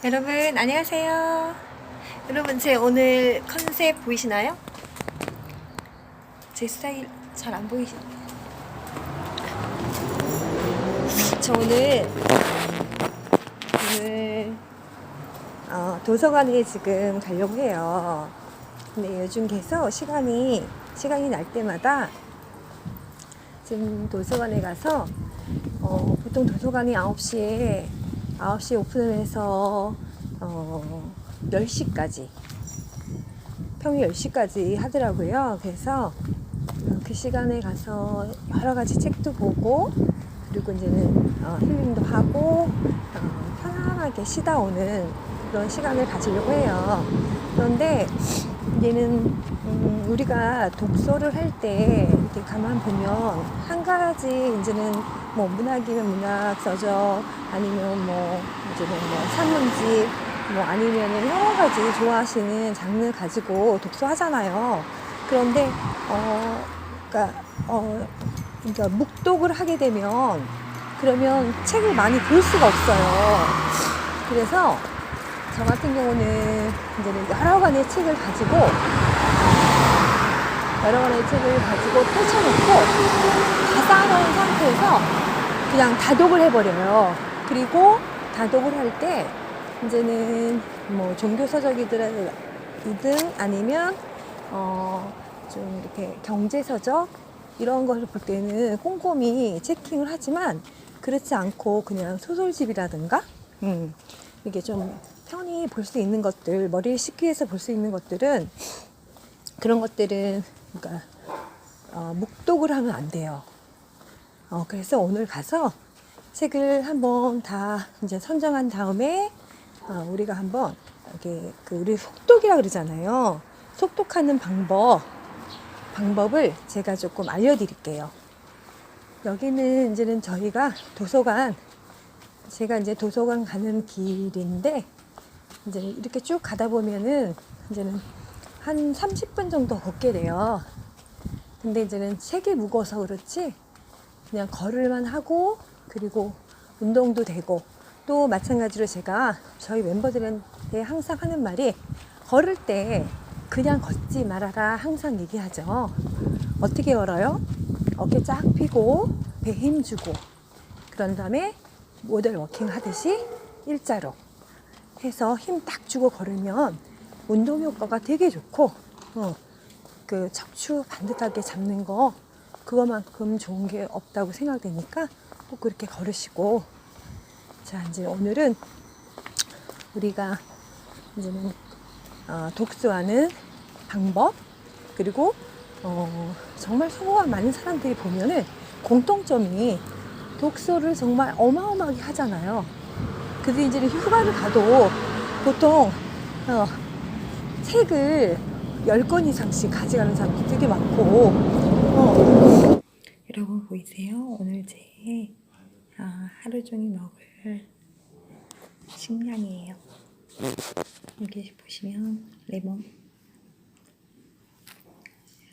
여러분 안녕하세요. 여러분 제 오늘 컨셉 보이시나요? 제 스타일 잘 안 보이시나요? 저 오늘 도서관에 지금 가려고 해요. 근데 요즘 계속 시간이 날 때마다 지금 도서관에 가서 보통 도서관이 9시에 오픈을 해서 10시까지 평일 10시까지 하더라고요. 그래서 그 시간에 가서 여러 가지 책도 보고 그리고 이제는 힐링도 하고 편안하게 쉬다 오는 그런 시간을 가지려고 해요. 그런데 이제는 우리가 독서를 할 때 이렇게 가만 보면 한 가지 이제는 뭐 문학이면 문학 서적 아니면 뭐 이제는 뭐 산문집 뭐 아니면은 여러 가지 좋아하시는 장르 가지고 독서하잖아요. 그런데 그러니까 묵독을 하게 되면 그러면 책을 많이 볼 수가 없어요. 그래서 저 같은 경우는 이제는 여러 권의 책을 가지고 펼쳐놓고 다 쌓아놓은 상태에서 그냥 다독을 해버려요. 그리고 다독을 할 때 이제는 뭐 종교서적이든 아니면 좀 이렇게 경제서적 이런 것을 볼 때는 꼼꼼히 체킹을 하지만 그렇지 않고 그냥 소설집이라든가 이게 좀 편히 볼 수 있는 것들, 머리를 식기 위해서 볼 수 있는 것들은 그런 것들은 그러니까 묵독을 하면 안 돼요. 그래서 오늘 가서 책을 한번 다 이제 선정한 다음에 우리가 한번 이렇게 우리 속독이라 그러잖아요. 속독하는 방법을 제가 조금 알려드릴게요. 여기는 이제는 저희가 제가 이제 도서관 가는 길인데 이제 이렇게 쭉 가다 보면은 이제는 한 30분 정도 걷게 돼요. 근데 이제는 책이 무거워서 그렇지 그냥 걸을만 하고 그리고 운동도 되고 또 마찬가지로 제가 저희 멤버들한테 항상 하는 말이 걸을 때 그냥 걷지 말아라 항상 얘기하죠. 어떻게 걸어요? 어깨 쫙 펴고 배 힘 주고 그런 다음에 모델 워킹 하듯이 일자로 해서 힘 딱 주고 걸으면 운동 효과가 되게 좋고 그 척추 반듯하게 잡는 거 그거만큼 좋은 게 없다고 생각되니까 꼭 그렇게 걸으시고 자 이제 오늘은 우리가 이제는 독서하는 방법 그리고 정말 성공한 많은 사람들이 보면은 공통점이 독서를 정말 어마어마하게 하잖아요. 그래서 이제 휴가를 가도 보통 책을 10권 이상씩 가져가는 사람도 되게 많고 여러분 보이세요? 오늘 제 하루 종일 먹을 식량이에요. 여기 보시면 레몬,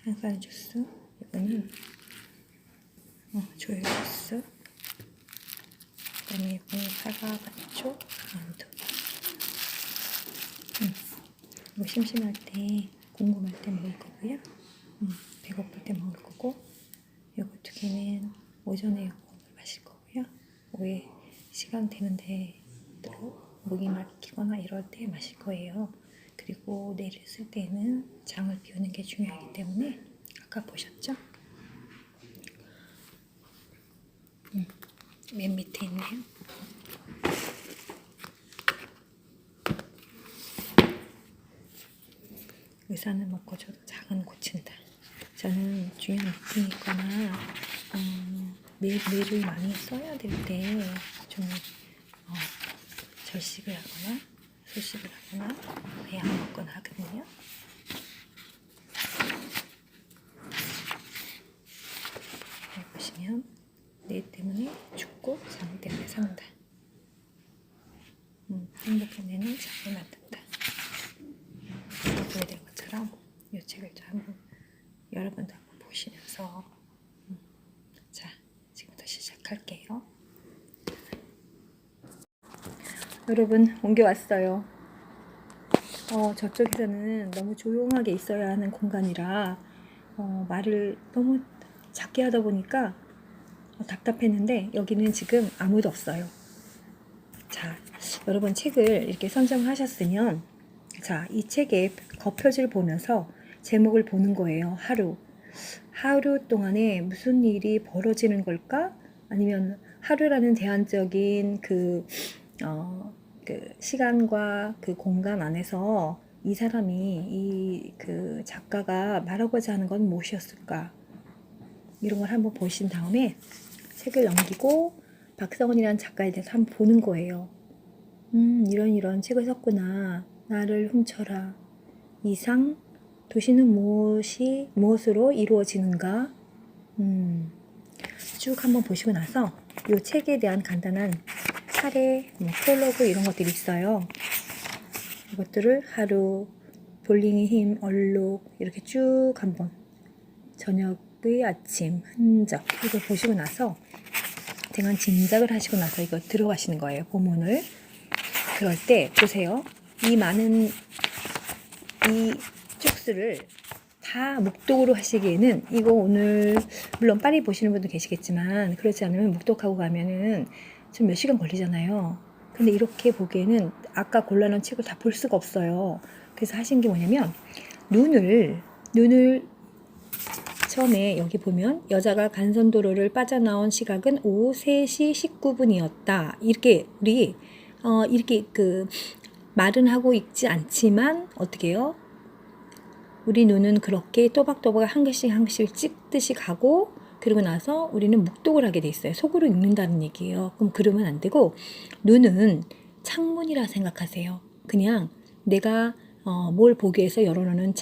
한쌀 주스, 이거는 조유 주스, 그다음에 이거는 사과 반쪽 만두. 뭐 심심할 때, 궁금할 때 먹을 거고요. 배고플 때 먹을 거고, 요거 두 개는 오전에 먹으면 마실 거고요. 오후에 시간 되는데 또 목이 막히거나 이럴 때 마실 거예요. 그리고 뇌를 쓸 때는 장을 비우는 게 중요하기 때문에 아까 보셨죠? 맨 밑에 있네요. 의사는 먹고 저도 작은 고친다. 저는 중요한 미팅이 있거나 뇌를 많이 써야 될 때 좀 절식을 하거나 소식을 하거나 배 안 먹거나 하거든요. 여기 보시면 뇌 때문에 죽고 장 때문에 산다. 행복한 뇌는 장을 만든다. 보여드린 것처럼 이 책을 좀 한번 여러분도 한번 보시면서 자 지금부터 시작할게요. 여러분, 옮겨왔어요. 저쪽에서는 너무 조용하게 있어야 하는 공간이라 말을 너무 작게 하다 보니까 답답했는데 여기는 지금 아무도 없어요. 자, 여러분 책을 이렇게 선정하셨으면 자, 이 책의 겉표지를 보면서 제목을 보는 거예요. 하루 동안에 무슨 일이 벌어지는 걸까? 아니면 하루라는 제한적인 그 시간과 그 공간 안에서 이 사람이 그 작가가 말하고자 하는 건 무엇이었을까? 이런 걸 한번 보신 다음에 책을 넘기고 박성원이라는 작가에 대해서 한번 보는 거예요. 이런 책을 썼구나. 나를 훔쳐라. 이상 도시는 무엇으로 이루어지는가? 쭉 한번 보시고 나서 이 책에 대한 간단한 사례, 프롤로그 이런 것들이 있어요. 이것들을 하루, 볼링의 힘, 얼룩 이렇게 쭉 한번 저녁의 아침, 흔적 이걸 보시고 나서 대강 짐작을 하시고 나서 이거 들어가시는 거예요. 본문을. 그럴 때 보세요. 이 많은 이 쪽수를 다 묵독으로 하시기에는 이거 오늘 물론 빨리 보시는 분도 계시겠지만 그렇지 않으면 묵독하고 가면은 좀 몇 시간 걸리잖아요. 근데 이렇게 보기에는 아까 골라놓은 책을 다 볼 수가 없어요. 그래서 하신 게 뭐냐면 눈을 처음에 여기 보면 여자가 간선도로를 빠져나온 시각은 오후 3시 19분이었다. 이렇게 우리 이렇게 말은 하고 있지 않지만 어떻게 해요? 우리 눈은 그렇게 또박또박 한 개씩 한 개씩 찍듯이 가고 그러고 나서 우리는 묵독을 하게 돼 있어요. 속으로 읽는다는 얘기예요. 그럼 그러면 안 되고 눈은 창문이라 생각하세요. 그냥 내가 뭘 보기 위해서 열어놓는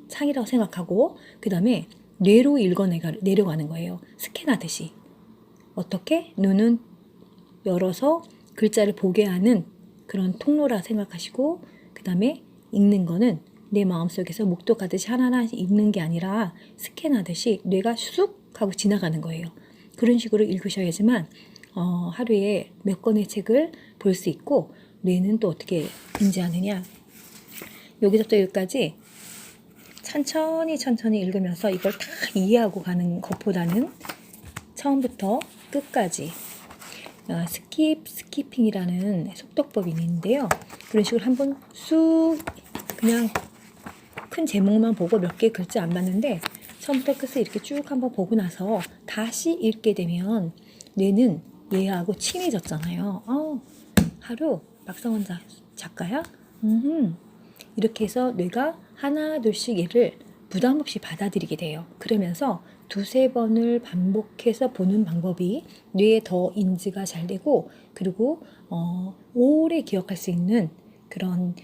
창이라고 생각하고 그 다음에 뇌로 내려가는 거예요. 스캔하듯이. 어떻게? 눈은 열어서 글자를 보게 하는 그런 통로라 생각하시고 그 다음에 읽는 거는 내 마음속에서 묵독하듯이 하나하나 읽는 게 아니라 스캔하듯이 뇌가 쑥 하고 지나가는 거예요. 그런 식으로 읽으셔야지만 하루에 몇 권의 책을 볼 수 있고 뇌는 또 어떻게 인지하느냐. 여기서부터 여기까지 천천히 읽으면서 이걸 다 이해하고 가는 것보다는 처음부터 끝까지 스키핑이라는 속독법이 있는데요. 그런 식으로 한번 쑥 그냥 큰 제목만 보고 몇 개 글자 안 봤는데 처음부터 끝을 이렇게 쭉 한번 보고 나서 다시 읽게 되면 뇌는 얘하고 친해졌잖아요. 하루 박성원 작가야? 이렇게 해서 뇌가 하나 둘씩 얘를 부담 없이 받아들이게 돼요. 그러면서 두세 번을 반복해서 보는 방법이 뇌에 더 인지가 잘 되고 그리고 오래 기억할 수 있는 그런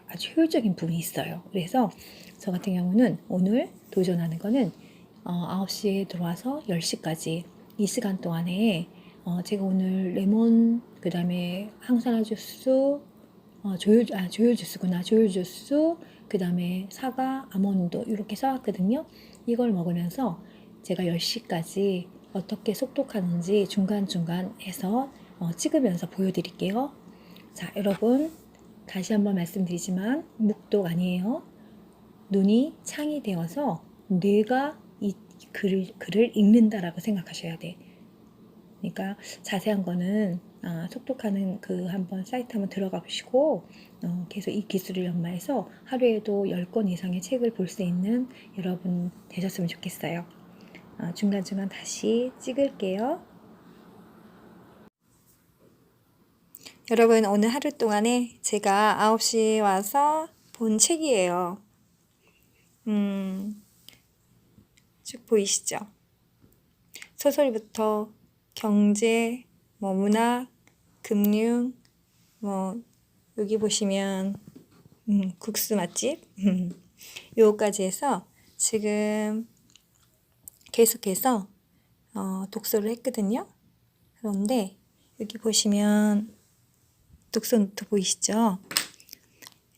아주 효율적인 부분이 있어요. 그래서 저 같은 경우는 오늘 도전하는 거는 9시에 들어와서 10시까지 이 시간 동안에 제가 오늘 레몬 그 다음에 항산화 주스 조율 주스구나. 조율 주스 그 다음에 사과, 아몬드 이렇게 써왔거든요. 이걸 먹으면서 제가 10시까지 어떻게 속독하는지 중간중간 해서 찍으면서 보여드릴게요. 자, 여러분 다시 한번 말씀드리지만 묵독 아니에요. 눈이 창이 되어서 뇌가 이 글을 읽는다라고 생각하셔야 돼. 그러니까 자세한 거는 속독하는 그 한번 사이트 한번 들어가 보시고 계속 이 기술을 연마해서 하루에도 10권 이상의 책을 볼 수 있는 여러분 되셨으면 좋겠어요. 중간중간 다시 찍을게요. 여러분 오늘 하루 동안에 제가 9시에 와서 본 책이에요. 쭉 보이시죠? 소설부터 경제, 문학, 금융, 여기 보시면 국수 맛집 요거까지 해서 지금 계속해서 독서를 했거든요. 그런데 여기 보시면 독서 노트 보이시죠?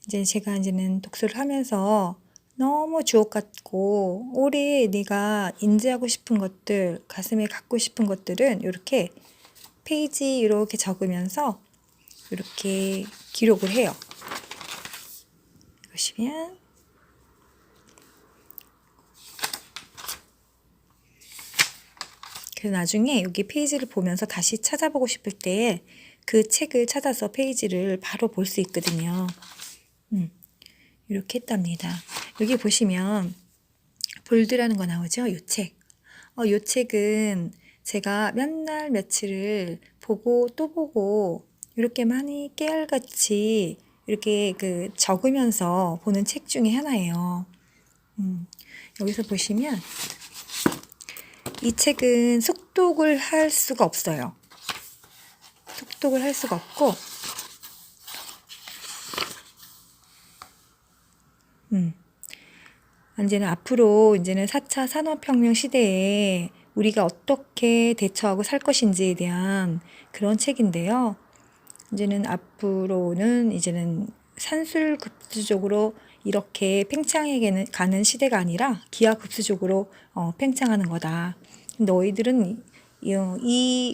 이제는 독서를 하면서 너무 주옥 같고 오래 내가 인지하고 싶은 것들, 가슴에 갖고 싶은 것들은 이렇게 페이지 이렇게 적으면서 이렇게 기록을 해요. 보시면 그래서 나중에 여기 페이지를 보면서 다시 찾아보고 싶을 때 그 책을 찾아서 페이지를 바로 볼 수 있거든요. 이렇게 했답니다. 여기 보시면 볼드라는 거 나오죠? 이 책. 이 책은 제가 몇 날 며칠을 보고 또 보고 이렇게 많이 깨알같이 이렇게 적으면서 보는 책 중에 하나예요. 여기서 보시면 이 책은 속독을 할 수가 없어요. 속독을 할 수가 없고, 이제는 앞으로 이제는 4차 산업혁명 시대에 우리가 어떻게 대처하고 살 것인지에 대한 그런 책인데요. 이제는 앞으로는 이제는 산술급수적으로 이렇게 팽창해 가는 시대가 아니라 기하급수적으로 팽창하는 거다. 너희들은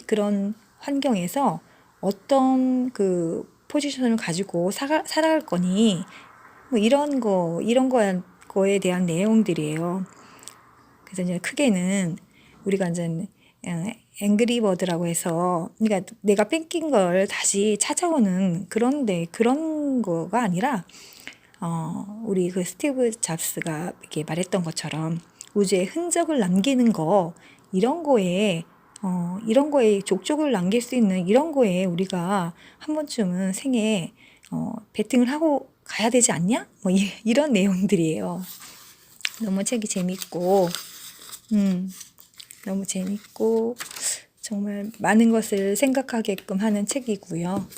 그런 환경에서 어떤 그 포지션을 가지고 살아갈 거니? 뭐 이런 거에 대한 내용들이에요. 그래서 이제 크게는 우리가 이제 앵그리버드라고 해서, 그러니까 내가 뺏긴 걸 다시 찾아오는 그런 거가 아니라, 우리 그 스티브 잡스가 이렇게 말했던 것처럼 우주에 흔적을 남기는 거, 이런 거에 족적을 남길 수 있는 이런 거에 우리가 한 번쯤은 생에 베팅을 하고 가야 되지 않냐? 뭐 이런 내용들이에요. 너무 책이 재밌고, 너무 재밌고 정말 많은 것을 생각하게끔 하는 책이고요.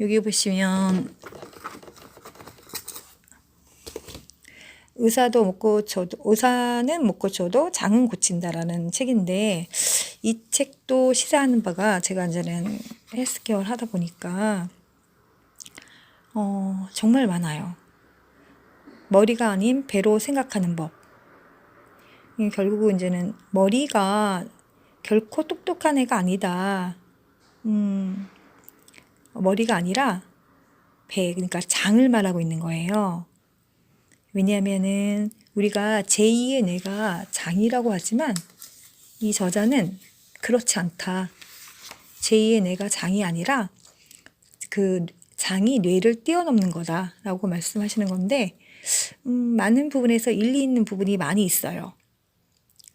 여기 보시면 의사는 못 고쳐도 장은 고친다라는 책인데, 이 책도 시사하는 바가, 제가 이제는 헬스케어를 하다 보니까 정말 많아요. 머리가 아닌 배로 생각하는 법. 결국 이제는 머리가 결코 똑똑한 애가 아니다. 머리가 아니라 배, 그러니까 장을 말하고 있는 거예요. 왜냐하면은 우리가 제2의 뇌가 장이라고 하지만 이 저자는 그렇지 않다. 제2의 뇌가 장이 아니라 그 장이 뇌를 뛰어넘는 거다라고 말씀하시는 건데, 많은 부분에서 일리 있는 부분이 많이 있어요.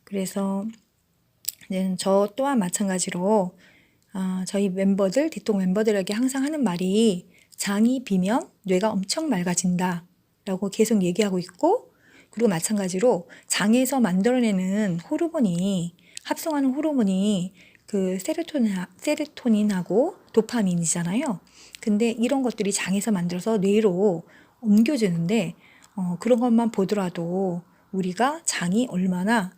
그래서 저 또한 마찬가지로 저희 멤버들, 디톡 멤버들에게 항상 하는 말이, 장이 비면 뇌가 엄청 맑아진다 라고 계속 얘기하고 있고, 그리고 마찬가지로 장에서 만들어내는 호르몬이, 합성하는 호르몬이 그 세로토닌하고 도파민이잖아요. 근데 이런 것들이 장에서 만들어서 뇌로 옮겨지는데, 그런 것만 보더라도 우리가 장이 얼마나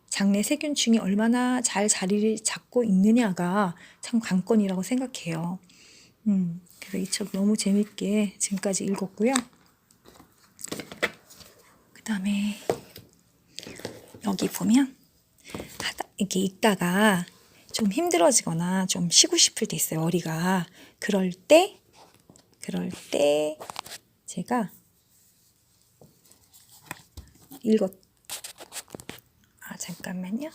장내 세균층이 얼마나 잘 자리를 잡고 있느냐가 참 관건이라고 생각해요. 그래서 이 책 너무 재밌게 지금까지 읽었고요. 그 다음에 여기 보면 이렇게 읽다가 좀 힘들어지거나 좀 쉬고 싶을 때 있어요, 머리가. 그럴 때 제가 잠깐만요.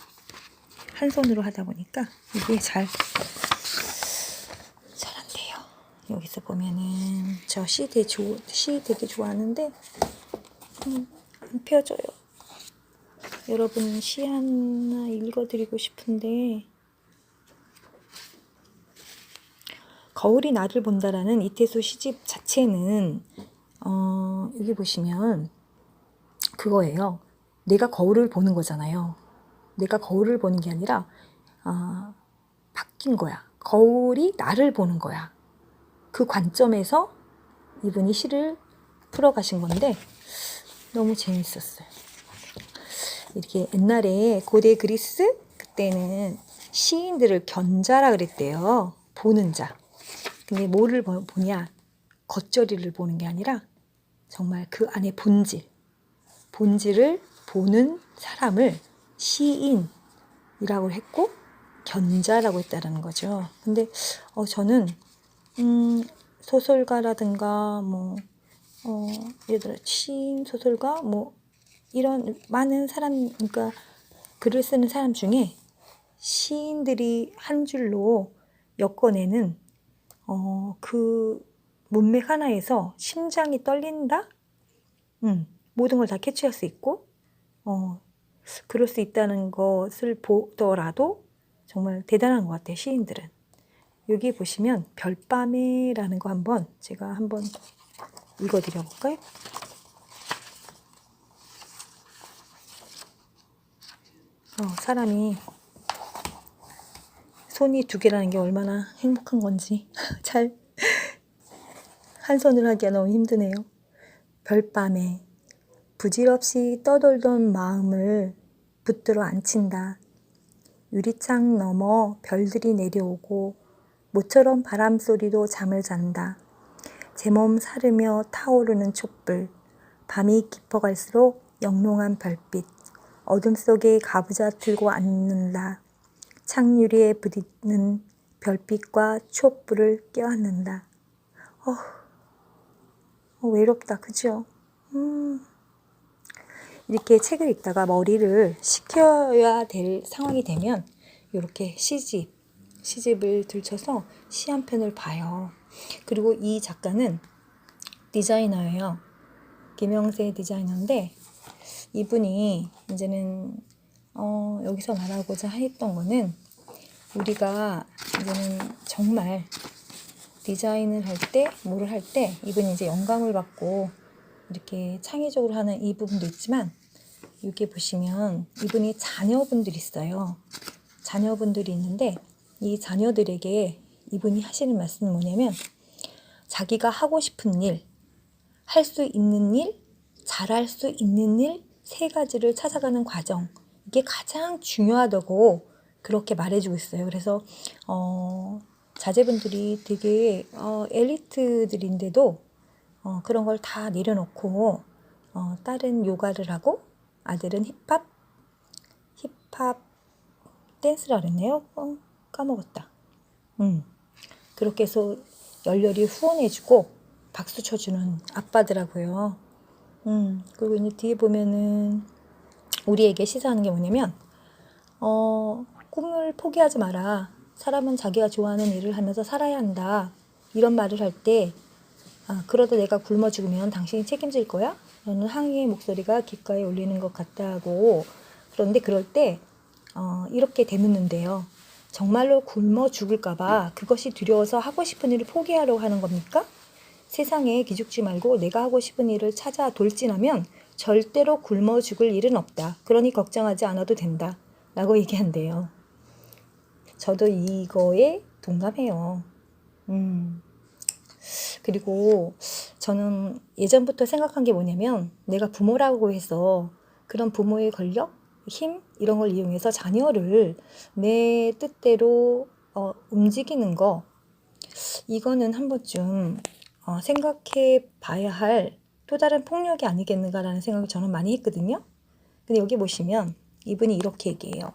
한 손으로 하다 보니까 이게 잘 안 돼요. 여기서 보면은 저 시 되게 좋아하는데 안 펴져요. 여러분 시 하나 읽어드리고 싶은데, 거울이 나를 본다라는 이태수 시집 자체는 여기 보시면 그거예요. 내가 거울을 보는 거잖아요. 내가 거울을 보는 게 아니라 바뀐 거야. 거울이 나를 보는 거야. 그 관점에서 이분이 시를 풀어가신 건데 너무 재밌었어요. 이렇게 옛날에 고대 그리스 그때는 시인들을 견자라 그랬대요. 보는 자. 근데 뭐를 보냐? 겉절이를 보는 게 아니라 정말 그 안에 본질을 보는 사람을 시인이라고 했고 견자라고 했다라는 거죠. 근데 저는 소설가라든가 예를 들어 시인, 소설가 이런 많은 사람, 그러니까 글을 쓰는 사람 중에 시인들이 한 줄로 엮어내는 그 문맥 하나에서 심장이 떨린다? 모든 걸 다 캐치할 수 있고 그럴 수 있다는 것을 보더라도 정말 대단한 것 같아요, 시인들은. 여기 보시면 별밤에라는 거 제가 한번 읽어드려 볼까요? 사람이 손이 두 개라는 게 얼마나 행복한 건지 잘 한 손으로 하기가 너무 힘드네요. 별밤에 부질없이 떠돌던 마음을 붙들어 안친다. 유리창 너머 별들이 내려오고 모처럼 바람소리로 잠을 잔다. 제 몸 사르며 타오르는 촛불, 밤이 깊어갈수록 영롱한 별빛, 어둠 속에 가부좌 들고 앉는다. 창유리에 부딪는 별빛과 촛불을 껴안는다. 외롭다, 그죠? 이렇게 책을 읽다가 머리를 식혀야 될 상황이 되면 이렇게 시집을 들춰서 시 한 편을 봐요. 그리고 이 작가는 디자이너예요. 김영세 디자이너인데 이분이 이제는 여기서 말하고자 했던 거는 우리가 이제는 정말 디자인을 할 때, 뭐를 할 때 이분이 이제 영감을 받고 이렇게 창의적으로 하는 이 부분도 있지만 여기 보시면 이분이 자녀분들이 있어요. 자녀분들이 있는데 이 자녀들에게 이분이 하시는 말씀은 뭐냐면 자기가 하고 싶은 일, 할 수 있는 일, 잘할 수 있는 일 세 가지를 찾아가는 과정, 이게 가장 중요하다고 그렇게 말해주고 있어요. 그래서 자제분들이 되게 엘리트들인데도 그런 걸 다 내려놓고 딸은 요가를 하고 아들은 힙합 댄스라 그랬네요. 까먹었다. 그렇게 해서 열렬히 후원해주고 박수 쳐주는 아빠더라고요. 그리고 이제 뒤에 보면은 우리에게 시사하는 게 뭐냐면 꿈을 포기하지 마라. 사람은 자기가 좋아하는 일을 하면서 살아야 한다. 이런 말을 할 때 그러다 내가 굶어 죽으면 당신이 책임질 거야? 라는 항의의 목소리가 귓가에 울리는 것 같다고. 그런데 그럴 때 이렇게 되묻는데요. 정말로 굶어 죽을까봐 그것이 두려워서 하고 싶은 일을 포기하려고 하는 겁니까? 세상에 기죽지 말고 내가 하고 싶은 일을 찾아 돌진하면 절대로 굶어 죽을 일은 없다. 그러니 걱정하지 않아도 된다. 라고 얘기한대요. 저도 이거에 동감해요. 그리고 저는 예전부터 생각한 게 뭐냐면 내가 부모라고 해서 그런 부모의 권력, 힘 이런 걸 이용해서 자녀를 내 뜻대로 움직이는 거 이거는 한 번쯤 생각해 봐야 할 또 다른 폭력이 아니겠는가라는 생각을 저는 많이 했거든요. 근데 여기 보시면 이분이 이렇게 얘기해요.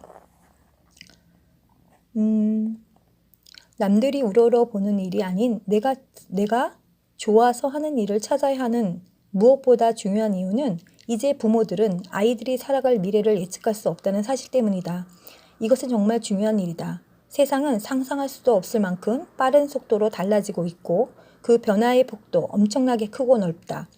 남들이 우러러 보는 일이 아닌 내가 좋아서 하는 일을 찾아야 하는 무엇보다 중요한 이유는 이제 부모들은 아이들이 살아갈 미래를 예측할 수 없다는 사실 때문이다. 이것은 정말 중요한 일이다. 세상은 상상할 수도 없을 만큼 빠른 속도로 달라지고 있고 그 변화의 폭도 엄청나게 크고 넓다.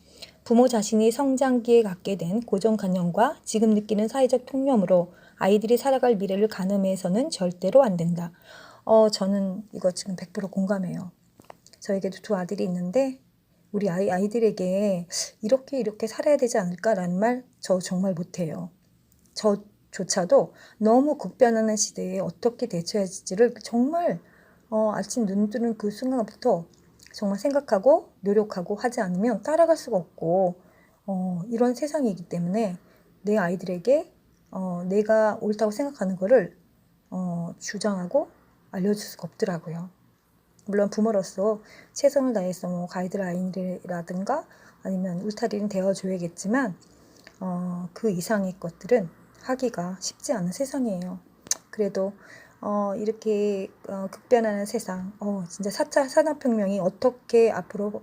부모 자신이 성장기에 갖게 된 고정관념과 지금 느끼는 사회적 통념으로 아이들이 살아갈 미래를 가늠해서는 절대로 안 된다. 저는 이거 지금 100% 공감해요. 저에게도 두 아들이 있는데 우리 아이들에게 이렇게 살아야 되지 않을까라는 말 저 정말 못해요. 저조차도 너무 급변하는 시대에 어떻게 대처해야 할지를 정말 아침 눈 뜨는 그 순간부터 정말 생각하고 노력하고 하지 않으면 따라갈 수가 없고 이런 세상이기 때문에 내 아이들에게 내가 옳다고 생각하는 거를 주장하고 알려줄 수가 없더라고요. 물론 부모로서 최선을 다해서 가이드라인이라든가 아니면 울타리는 되어줘야겠지만 그 이상의 것들은 하기가 쉽지 않은 세상이에요. 그래도 이렇게 급변하는 세상, 진짜 4차 산업혁명이 어떻게 앞으로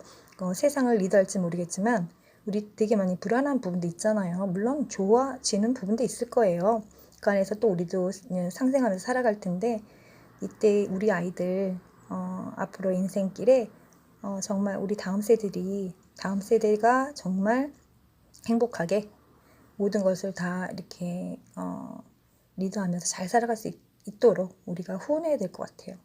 세상을 리드할지 모르겠지만 우리 되게 많이 불안한 부분도 있잖아요. 물론 좋아지는 부분도 있을 거예요. 그 안에서 또 우리도 상생하면서 살아갈 텐데 이때 우리 아이들 앞으로 인생길에 정말 우리 다음 세대가 정말 행복하게 모든 것을 다 이렇게 리드하면서 잘 살아갈 수 있도록 우리가 후원해야 될 것 같아요.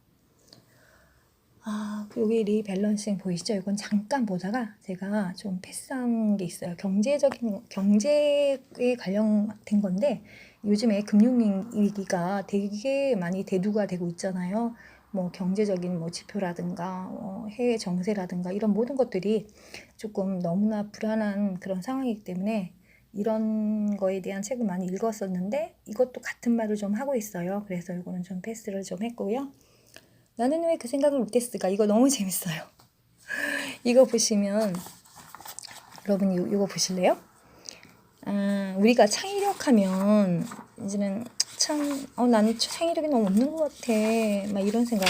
여기 리밸런싱 보이시죠? 이건 잠깐 보다가 제가 좀 패스한 게 있어요. 경제에 관련된 건데 요즘에 금융위기가 되게 많이 대두가 되고 있잖아요. 뭐 경제적인 지표라든가 해외 정세라든가 이런 모든 것들이 조금 너무나 불안한 그런 상황이기 때문에 이런 거에 대한 책을 많이 읽었었는데 이것도 같은 말을 좀 하고 있어요. 그래서 이거는 좀 패스를 좀 했고요. 나는 왜 그 생각을 못했을까? 이거 너무 재밌어요. 이거 보시면 여러분 이거 보실래요? 우리가 창의력하면 이제는 참 나는 창의력이 너무 없는 것 같아 막 이런 생각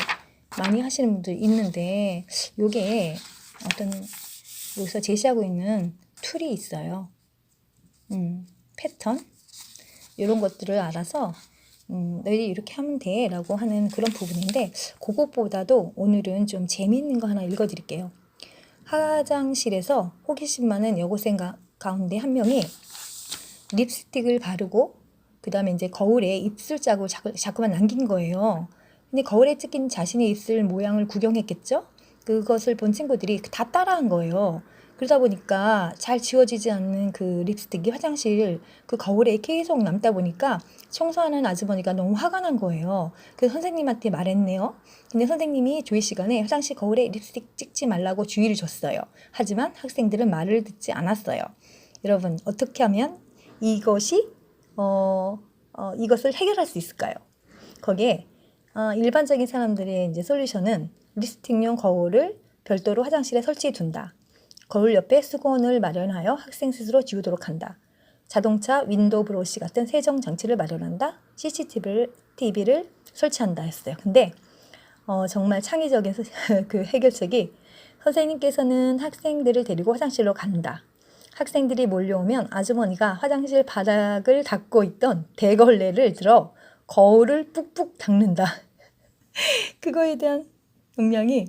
많이 하시는 분들 있는데 요게 어떤 여기서 제시하고 있는 툴이 있어요. 패턴 이런 것들을 알아서 너희 이렇게 하면 돼 라고 하는 그런 부분인데 그것보다도 오늘은 좀 재미있는 거 하나 읽어드릴게요. 화장실에서 호기심 많은 여고생 가운데 한 명이 립스틱을 바르고 그 다음에 이제 거울에 입술 자국을 자꾸만 남긴 거예요. 근데 거울에 찍힌 자신의 입술 모양을 구경했겠죠? 그것을 본 친구들이 다 따라한 거예요. 그러다 보니까 잘 지워지지 않는 그 립스틱이 화장실 그 거울에 계속 남다 보니까 청소하는 아주머니가 너무 화가 난 거예요. 그래서 선생님한테 말했네요. 근데 선생님이 조회 시간에 화장실 거울에 립스틱 찍지 말라고 주의를 줬어요. 하지만 학생들은 말을 듣지 않았어요. 여러분 어떻게 하면 이것이 이것을 해결할 수 있을까요? 거기에 일반적인 사람들의 이제 솔루션은 립스틱용 거울을 별도로 화장실에 설치해 둔다. 거울 옆에 수건을 마련하여 학생 스스로 지우도록 한다. 자동차 윈도우 브러쉬 같은 세정 장치를 마련한다. CCTV를 설치한다 했어요. 근데 정말 창의적인 그 해결책이 선생님께서는 학생들을 데리고 화장실로 간다. 학생들이 몰려오면 아주머니가 화장실 바닥을 닦고 있던 대걸레를 들어 거울을 푹푹 닦는다. 그거에 대한 음량이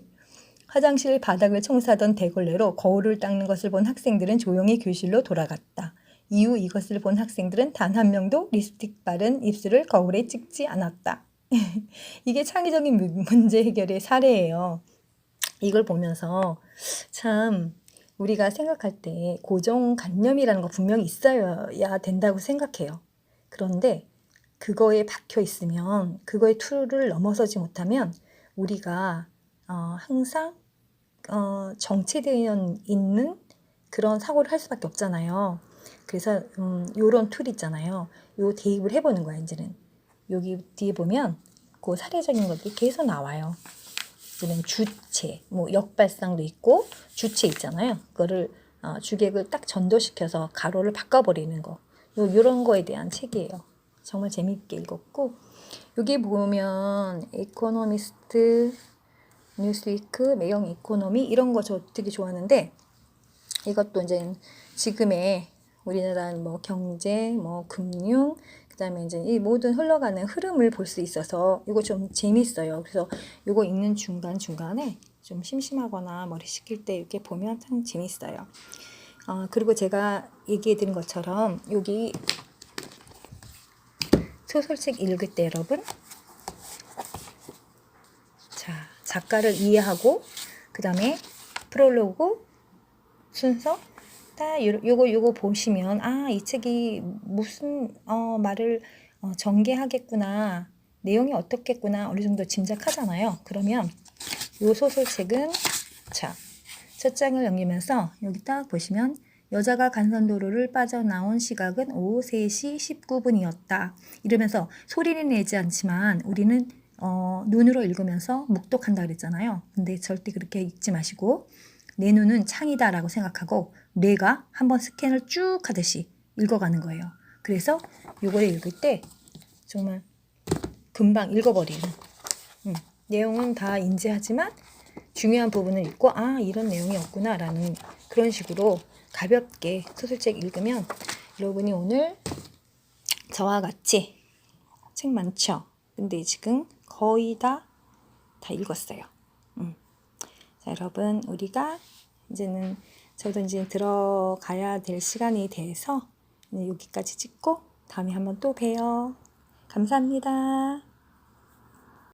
화장실 바닥을 청소하던 대걸레로 거울을 닦는 것을 본 학생들은 조용히 교실로 돌아갔다. 이후 이것을 본 학생들은 단 한 명도 립스틱 바른 입술을 거울에 찍지 않았다. 이게 창의적인 문제 해결의 사례예요. 이걸 보면서 참 우리가 생각할 때 고정관념이라는 거 분명히 있어야 된다고 생각해요. 그런데 그거에 박혀 있으면 그거의 틀을 넘어서지 못하면 우리가 항상 정체되어 있는 그런 사고를 할 수밖에 없잖아요. 그래서 요런 툴 있잖아요. 요 대입을 해보는 거야 이제는. 여기 뒤에 보면 그 사례적인 것들이 계속 나와요. 이제는 주체, 역발상도 있고 주체 있잖아요. 그거를 주객을 딱 전도시켜서 가로를 바꿔버리는 거. 요런 거에 대한 책이에요. 정말 재미있게 읽었고 여기 보면 에코노미스트, 뉴스위크, 매형 이코노미 이런 거 저 되게 좋아하는데 이것도 이제 지금의 우리나라 경제, 금융, 그다음에 이제 이 모든 흘러가는 흐름을 볼 수 있어서 이거 좀 재밌어요. 그래서 이거 읽는 중간중간에 좀 심심하거나 머리 식힐 때 이렇게 보면 참 재밌어요. 그리고 제가 얘기해 드린 것처럼 여기 소설책 읽을 때 여러분 자, 작가를 이해하고 그다음에 프롤로그 순서 딱 요거 보시면 이 책이 무슨 말을 전개하겠구나 내용이 어떻겠구나 어느 정도 짐작하잖아요. 그러면 요 소설책은 자, 첫 장을 넘기면서 여기 딱 보시면 여자가 간선도로를 빠져나온 시각은 오후 3시 19분이었다. 이러면서 소리는 내지 않지만 우리는 눈으로 읽으면서 묵독한다 그랬잖아요. 근데 절대 그렇게 읽지 마시고 내 눈은 창이다라고 생각하고 뇌가 한번 스캔을 쭉 하듯이 읽어가는 거예요. 그래서 이거를 읽을 때 정말 금방 읽어버리는. 내용은 다 인지하지만 중요한 부분을 읽고 아 이런 내용이었구나 라는 그런 식으로 가볍게 소설책 읽으면 여러분이 오늘 저와 같이 책 많죠? 근데 지금 거의 다 읽었어요. 자, 여러분 우리가 이제는 저도 이제 들어가야 될 시간이 돼서 여기까지 찍고 다음에 한번 또 봬요. 감사합니다.